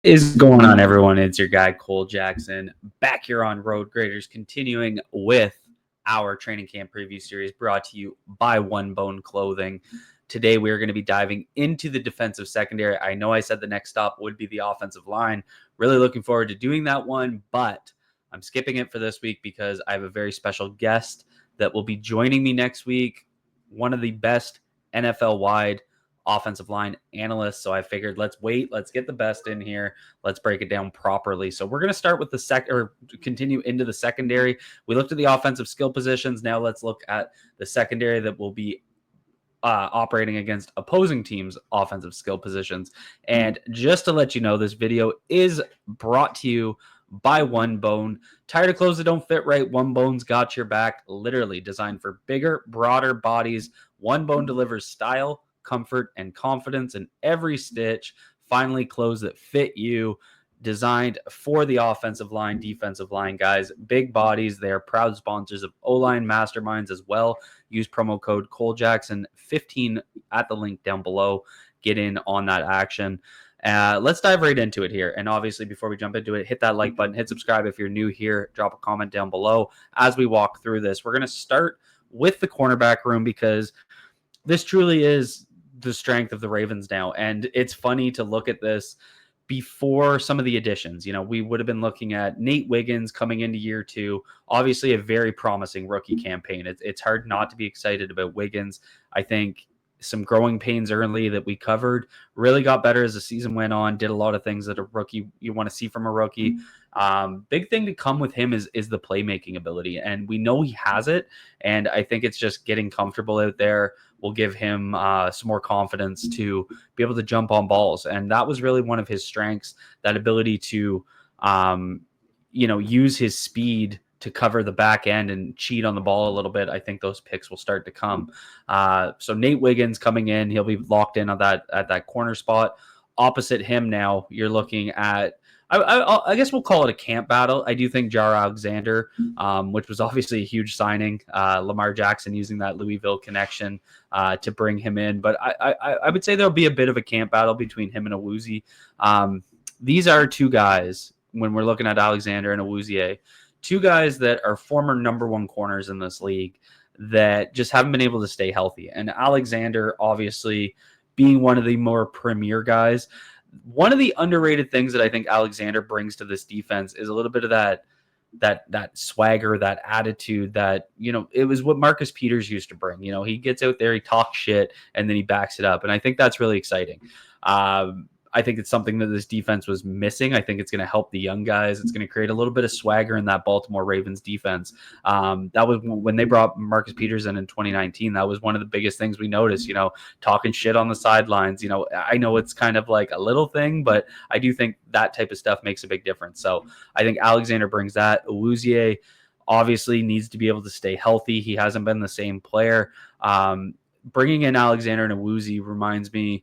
Is going on, everyone? It's your guy Cole Jackson back here on Road Graders, continuing with our training camp preview series brought to you by One Bone Clothing. Today we are going to be diving into the defensive secondary. I know I said the next stop would be the offensive line. Really looking forward to doing that one, but I'm skipping it for this week because I have a very special guest that will be joining me next week. One of the best NFL-wide offensive line analysts. So I figured let's get the best in here. Let's break it down properly. So we're going to start with continue into the secondary. We looked at the offensive skill positions. Now let's look at the secondary that will be operating against opposing teams' offensive skill positions. And just to let you know, this video is brought to you by One Bone. Tired of clothes that don't fit right? One Bone's got your back. Literally designed for bigger, broader bodies. One Bone delivers style, comfort, and confidence in every stitch. Finally, clothes that fit you, designed for the offensive line, defensive line guys. Big bodies. They are proud sponsors of O-Line Masterminds as well. Use promo code ColeJackson15 at the link down below. Get in on that action. Let's dive right into it here. And obviously, before we jump into it, hit that like button, hit subscribe if you're new here, drop a comment down below as we walk through this. We're going to start with the cornerback room because this truly is the strength of the Ravens now. And it's funny to look at this before some of the additions. You know, we would have been looking at Nate Wiggins coming into year two, obviously a very promising rookie campaign. It's hard not to be excited about Wiggins. I think some growing pains early that we covered really got better as the season went on, did a lot of things that a rookie you want to see from a rookie. Big thing to come with him is the playmaking ability, and we know he has it, and I think it's just getting comfortable out there will give him some more confidence to be able to jump on balls. And that was really one of his strengths, that ability to, use his speed to cover the back end and cheat on the ball a little bit. I think those picks will start to come. So Nate Wiggins coming in, he'll be locked in on that corner spot. Opposite him now, you're looking at, I guess we'll call it a camp battle. I do think Jar Alexander, which was obviously a huge signing, Lamar Jackson using that Louisville connection to bring him in. But I would say there'll be a bit of a camp battle between him and Awuzie. These are two guys, when we're looking at Alexander and Awuzie, two guys that are former number one corners in this league that just haven't been able to stay healthy. And Alexander, obviously, being one of the more premier guys. One of the underrated things that I think Alexander brings to this defense is a little bit of that swagger, that attitude that, it was what Marcus Peters used to bring. He gets out there, he talks shit, and then he backs it up. And I think that's really exciting. I think it's something that this defense was missing. I think it's going to help the young guys. It's going to create a little bit of swagger in that Baltimore Ravens defense. That was when they brought Marcus Peters in 2019. That was one of the biggest things we noticed, talking shit on the sidelines. I know it's kind of like a little thing, but I do think that type of stuff makes a big difference. So I think Alexander brings that. Awuzie obviously needs to be able to stay healthy. He hasn't been the same player. Bringing in Alexander and Awuzie reminds me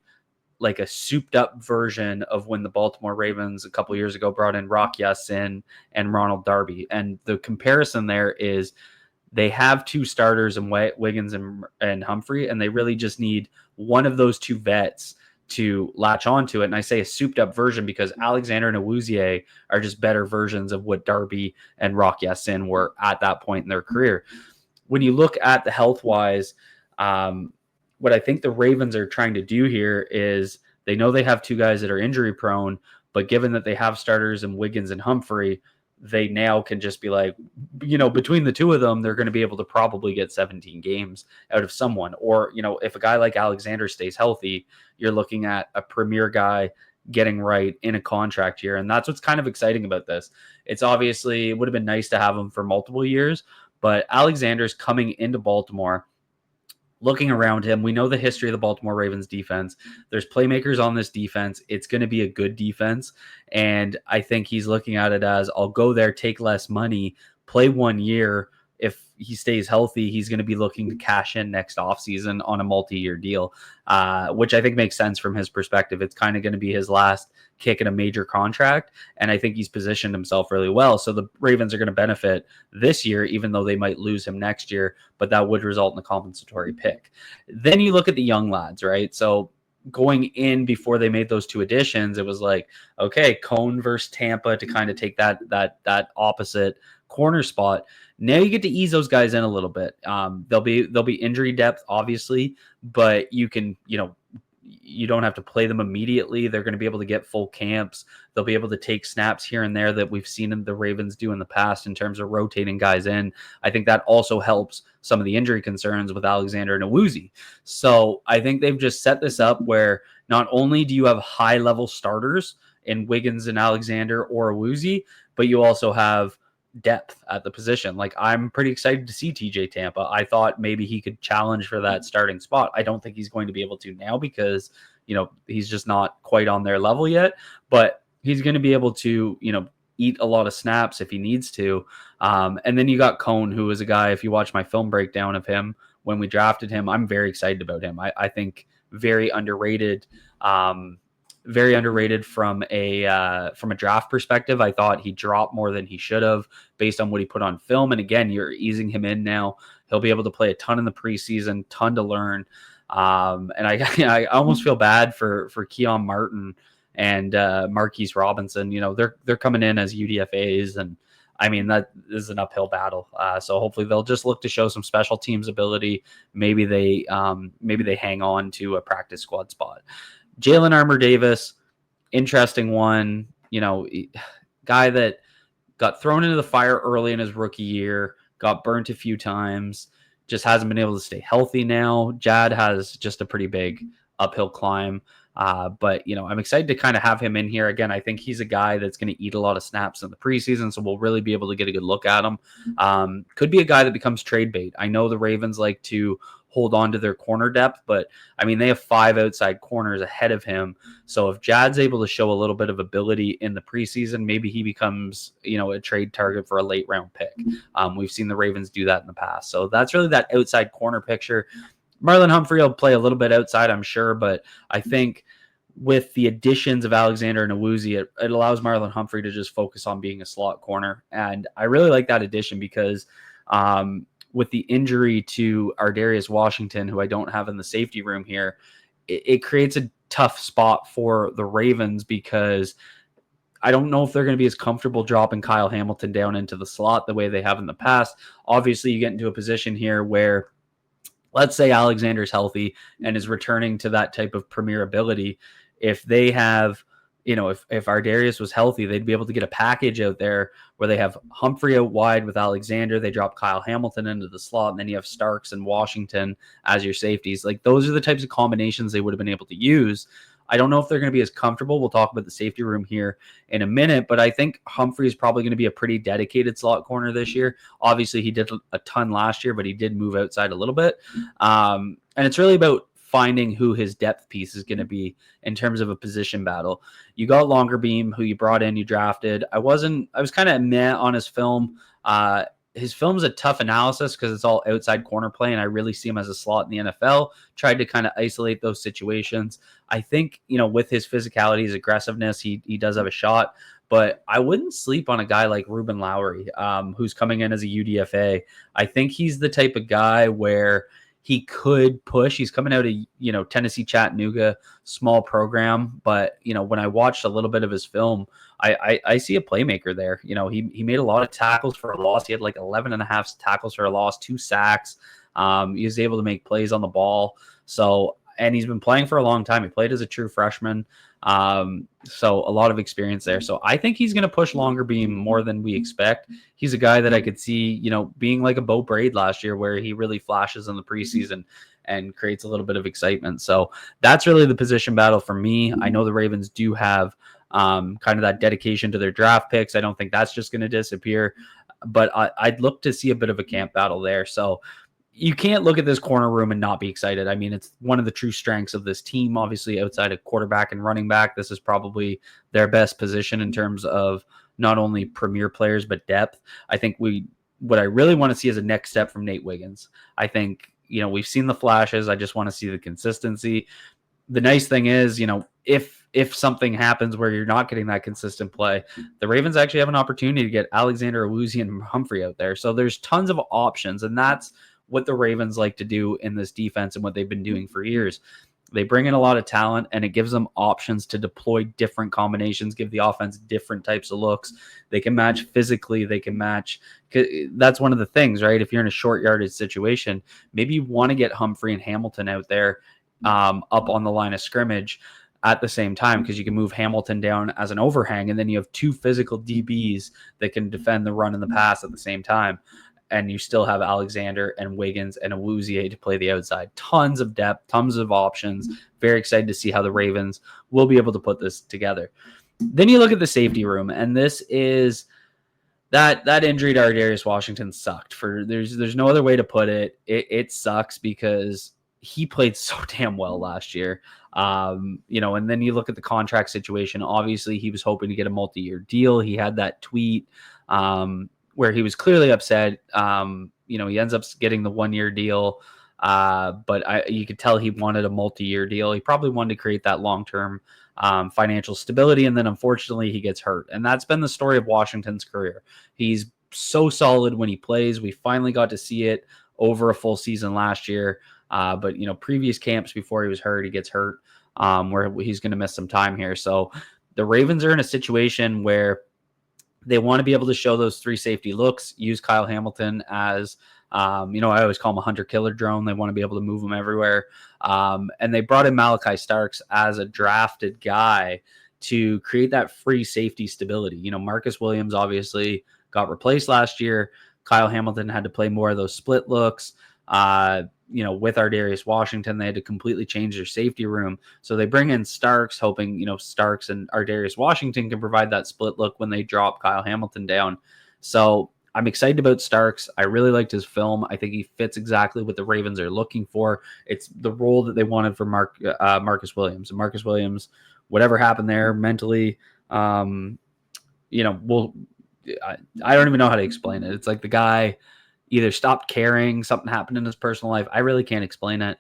like a souped up version of when the Baltimore Ravens a couple years ago brought in Rock Ya-Sin and Ronald Darby. And the comparison there is they have two starters in Wiggins and Humphrey, and they really just need one of those two vets to latch onto it. And I say a souped up version because Alexander and Awuzie are just better versions of what Darby and Rock Ya-Sin were at that point in their career. When you look at the health wise, what I think the Ravens are trying to do here is they know they have two guys that are injury prone, but given that they have starters in Wiggins and Humphrey, they now can just be like, between the two of them, they're going to be able to probably get 17 games out of someone. Or, if a guy like Alexander stays healthy, you're looking at a premier guy getting right in a contract year. And that's what's kind of exciting about this. It's obviously, it would have been nice to have him for multiple years, but Alexander's coming into Baltimore. Looking around him, we know the history of the Baltimore Ravens defense. There's playmakers on this defense. It's going to be a good defense. And I think he's looking at it as, I'll go there, take less money, play 1 year. If he stays healthy, he's going to be looking to cash in next offseason on a multi-year deal, which I think makes sense from his perspective. It's kind of going to be his last kick in a major contract, and I think he's positioned himself really well. So the Ravens are going to benefit this year, even though they might lose him next year, but that would result in a compensatory pick. Then you look at the young lads, right? So going in before they made those 2 additions, it was like, okay, Cone versus Tampa to kind of take that opposite corner spot. Now you get to ease those guys in a little bit. There'll be injury depth, obviously, but you can, you don't have to play them immediately. They're going to be able to get full camps. They'll be able to take snaps here and there that we've seen the Ravens do in the past in terms of rotating guys in. I think that also helps some of the injury concerns with Alexander and Awuzie. So I think they've just set this up where not only do you have high-level starters in Wiggins and Alexander or Awuzie, but you also have depth at the position. Like, I'm pretty excited to see TJ Tampa. I thought maybe he could challenge for that starting spot. I don't think he's going to be able to now because, he's just not quite on their level yet, but he's going to be able to, eat a lot of snaps if he needs to. And then you got Cone, who is a guy, if you watch my film breakdown of him when we drafted him, I'm very excited about him. I think very underrated. Very underrated from a draft perspective. I thought he dropped more than he should have based on what he put on film. And again, you're easing him in now. He'll be able to play a ton in the preseason, ton to learn. And I almost feel bad for Keon Martin and Marquise Robinson. They're coming in as UDFAs, and I mean, that is an uphill battle. So hopefully they'll just look to show some special teams ability. Maybe they hang on to a practice squad spot. Jalen Armour-Davis, interesting one, guy that got thrown into the fire early in his rookie year, got burnt a few times, just hasn't been able to stay healthy now. Jad has just a pretty big uphill climb. But I'm excited to kind of have him in here again. I think he's a guy that's going to eat a lot of snaps in the preseason, so we'll really be able to get a good look at him. Could be a guy that becomes trade bait. I know the Ravens like to hold on to their corner depth, but I mean, they have 5 outside corners ahead of him. So if Jad's able to show a little bit of ability in the preseason, maybe he becomes, a trade target for a late round pick. We've seen the Ravens do that in the past. So that's really that outside corner picture. Marlon Humphrey will play a little bit outside, I'm sure, but I think with the additions of Alexander and Awuzie, it allows Marlon Humphrey to just focus on being a slot corner. And I really like that addition because with the injury to Ardarius Washington, who I don't have in the safety room here, it creates a tough spot for the Ravens because I don't know if they're going to be as comfortable dropping Kyle Hamilton down into the slot the way they have in the past. Obviously, you get into a position here where, let's say Alexander's healthy and is returning to that type of premier ability. If they have, if Ardarius was healthy, they'd be able to get a package out there where they have Humphrey out wide with Alexander. They drop Kyle Hamilton into the slot, and then you have Starks and Washington as your safeties. Like, those are the types of combinations they would have been able to use. I don't know if they're going to be as comfortable. We'll talk about the safety room here in a minute, but I think Humphrey is probably going to be a pretty dedicated slot corner this year. Obviously, he did a ton last year, but he did move outside a little bit. And it's really about finding who his depth piece is going to be in terms of a position battle. You got Longerbeam, who you brought in, you drafted. I was kind of meh on his film. His film's a tough analysis because it's all outside corner play, and I really see him as a slot in the NFL. Tried to kind of isolate those situations. I think, with his physicality, his aggressiveness, he does have a shot, but I wouldn't sleep on a guy like Ruben Lowry, who's coming in as a UDFA. I think he's the type of guy where he could push. He's coming out of, Tennessee Chattanooga, small program. But, when I watched a little bit of his film, I see a playmaker there. He made a lot of tackles for a loss. He had like 11 and a half tackles for a loss, 2 sacks. He was able to make plays on the ball. So, and he's been playing for a long time. He played as a true freshman. So a lot of experience there. So I think he's going to push Longerbeam more than we expect. He's a guy that I could see, being like a Bo Braid last year, where he really flashes in the preseason and creates a little bit of excitement. So that's really the position battle for me. I know the Ravens do have kind of that dedication to their draft picks. I don't think that's just going to disappear, but I'd look to see a bit of a camp battle there. So you can't look at this corner room and not be excited. I mean, it's one of the true strengths of this team. Obviously, outside of quarterback and running back, this is probably their best position in terms of not only premier players, but depth. I think what I really want to see is a next step from Nate Wiggins. I think, we've seen the flashes. I just want to see the consistency. The nice thing is, if something happens where you're not getting that consistent play, the Ravens actually have an opportunity to get Alexander, Awuzie, and Humphrey out there. So there's tons of options, and that's what the Ravens like to do in this defense and what they've been doing for years. They bring in a lot of talent, and it gives them options to deploy different combinations, give the offense different types of looks. They can match physically. They can match. That's one of the things, right? If you're in a short yardage situation, maybe you want to get Humphrey and Hamilton out there up on the line of scrimmage at the same time, because you can move Hamilton down as an overhang, and then you have two physical DBs that can defend the run and the pass at the same time. And you still have Alexander and Wiggins and Awuzie to play the outside. Tons of depth, tons of options. Very excited to see how the Ravens will be able to put this together. Then you look at the safety room, and this is that injury to Ardarius Washington sucked. There's no other way to put it. It sucks because he played so damn well last year. And then you look at the contract situation. Obviously, he was hoping to get a multi-year deal. He had that tweet where he was clearly upset. He ends up getting the 1-year deal, but you could tell he wanted a multi-year deal. He probably wanted to create that long-term financial stability, and then unfortunately he gets hurt. And that's been the story of Washington's career. He's so solid when he plays. We finally got to see it over a full season last year. But previous camps before he was hurt, he gets hurt, where he's going to miss some time here. So the Ravens are in a situation where they want to be able to show those three safety looks, use Kyle Hamilton as, I always call him a hunter-killer drone. They want to be able to move him everywhere. And they brought in Malachi Starks as a drafted guy to create that free safety stability. Marcus Williams obviously got replaced last year. Kyle Hamilton had to play more of those split looks. With Ardarius Washington, they had to completely change their safety room. So they bring in Starks, hoping, Starks and Ardarius Washington can provide that split look when they drop Kyle Hamilton down. So I'm excited about Starks. I really liked his film. I think he fits exactly what the Ravens are looking for. It's the role that they wanted for Marcus Williams. And Marcus Williams, whatever happened there mentally, I don't even know how to explain it. It's like the guy either stopped caring, something happened in his personal life. I really can't explain it.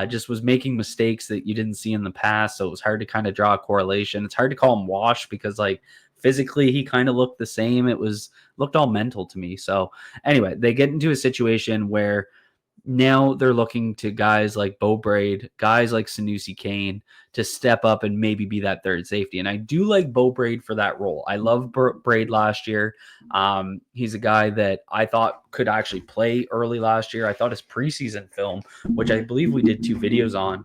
Just was making mistakes that you didn't see in the past. So it was hard to kind of draw a correlation. It's hard to call him washed because physically he kind of looked the same. It looked all mental to me. So anyway, they get into a situation where now they're looking to guys like Bo Braid, guys like Sanusi Kane to step up and maybe be that third safety. And I do like Bo Braid for that role. I love Braid last year. He's a guy that I thought could actually play early last year. I thought his preseason film, which I believe we did 2 videos on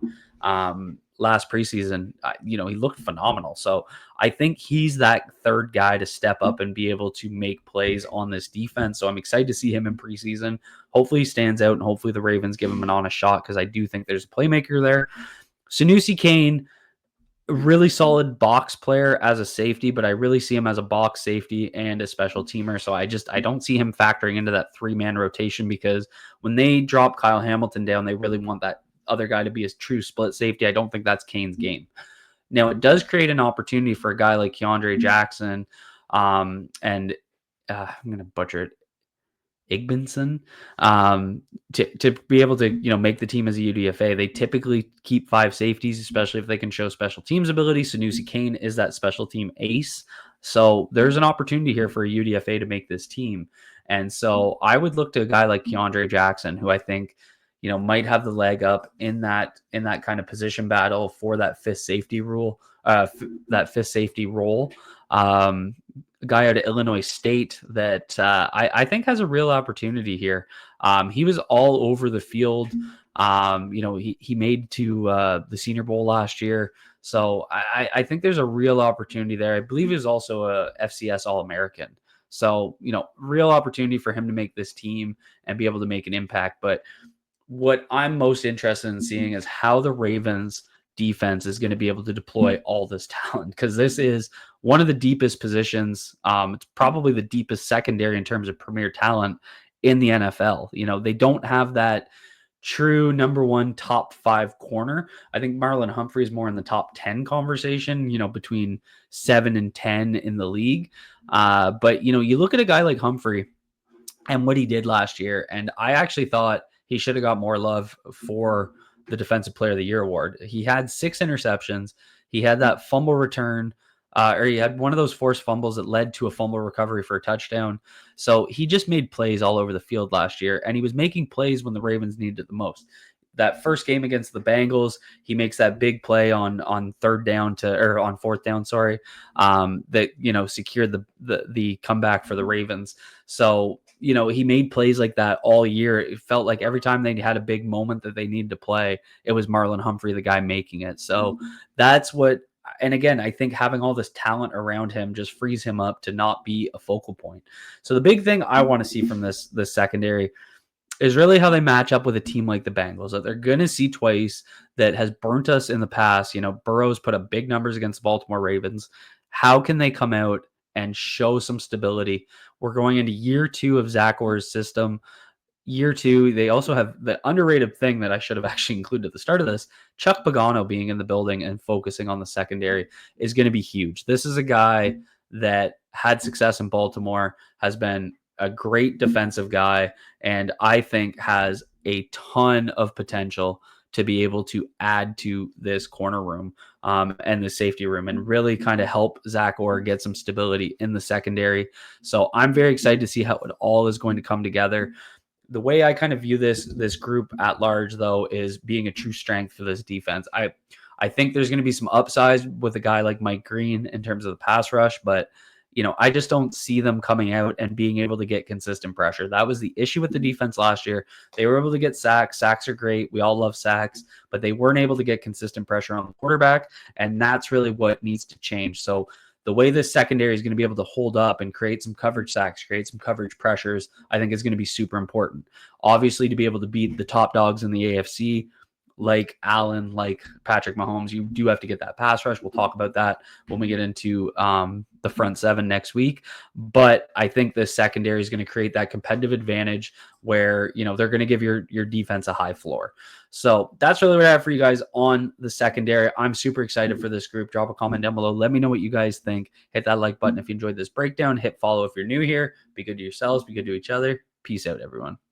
last preseason, he looked phenomenal. So I think he's that third guy to step up and be able to make plays on this defense. So I'm excited to see him in preseason. Hopefully he stands out, and hopefully the Ravens give him an honest shot, because I do think there's a playmaker there. Sanusi Kane, really solid box player as a safety, but I really see him as a box safety and a special teamer. So I don't see him factoring into that 3-man rotation, because when they drop Kyle Hamilton down, they really want that other guy to be a true split safety. I don't think that's Kane's game. Now, it does create an opportunity for a guy like Keandre Jackson and I'm going to butcher it, Igbenson, to be able to make the team as a UDFA. They typically keep 5 safeties, especially if they can show special teams ability. Sanusi Kane is that special team ace. So there's an opportunity here for a UDFA to make this team. And so I would look to a guy like Keandre Jackson, who I think might have the leg up in that kind of position battle for that fifth safety role. A guy out of Illinois State that I think has a real opportunity here. He was all over the field. He made to the Senior Bowl last year. So I think there's a real opportunity there. I believe he was also a FCS All-American. So, real opportunity for him to make this team and be able to make an impact. But what I'm most interested in seeing is how the Ravens defense is going to be able to deploy all this talent, because this is one of the deepest positions. It's probably the deepest secondary in terms of premier talent in the NFL. They don't have that true number 1 top 5 corner. I think Marlon Humphrey is more in the top 10 conversation, between 7 and 10 in the league. But you look at a guy like Humphrey and what he did last year, and I actually thought he should have got more love for the Defensive Player of the Year award. He had 6 interceptions. He had that fumble return, or he had one of those forced fumbles that led to a fumble recovery for a touchdown. So he just made plays all over the field last year, and he was making plays when the Ravens needed it the most. that first game against the Bengals, he makes that big play on third down to or on fourth down, sorry, that secured the comeback for the Ravens. So he made plays like that all year. It felt like every time they had a big moment that they needed to play, it was Marlon Humphrey, the guy making it. So that's what. And again, I think having all this talent around him just frees him up to not be a focal point. So the big thing I want to see from this secondary is really how they match up with a team like the Bengals that they're going to see twice that has burnt us in the past. Burrow's put up big numbers against the Baltimore Ravens. How can they come out and show some stability? We're going into year 2 of Zach Orr's system. Year 2, they also have the underrated thing that I should have actually included at the start of this. Chuck Pagano being in the building and focusing on the secondary is going to be huge. This is a guy that had success in Baltimore, has been a great defensive guy, and I think has a ton of potential to be able to add to this corner room and the safety room and really kind of help Zach Orr get some stability in the secondary. So I'm very excited to see how it all is going to come together. The way I kind of view this group at large, though, is being a true strength for this defense. I think there's going to be some upsides with a guy like Mike Green in terms of the pass rush, but I just don't see them coming out and being able to get consistent pressure. That was the issue with the defense last year. They were able to get sacks. Sacks are great. We all love sacks, but they weren't able to get consistent pressure on the quarterback, and that's really what needs to change. So the way this secondary is going to be able to hold up and create some coverage sacks, create some coverage pressures, I think is going to be super important. Obviously, to be able to beat the top dogs in the AFC, like Allen, like Patrick Mahomes, you do have to get that pass rush. We'll talk about that when we get into the front seven next week. But I think the secondary is going to create that competitive advantage where, they're going to give your defense a high floor. So that's really what I have for you guys on the secondary. I'm super excited for this group. Drop a comment down below. Let me know what you guys think. Hit that like button if you enjoyed this breakdown. Hit follow if you're new here. Be good to yourselves. Be good to each other. Peace out, everyone.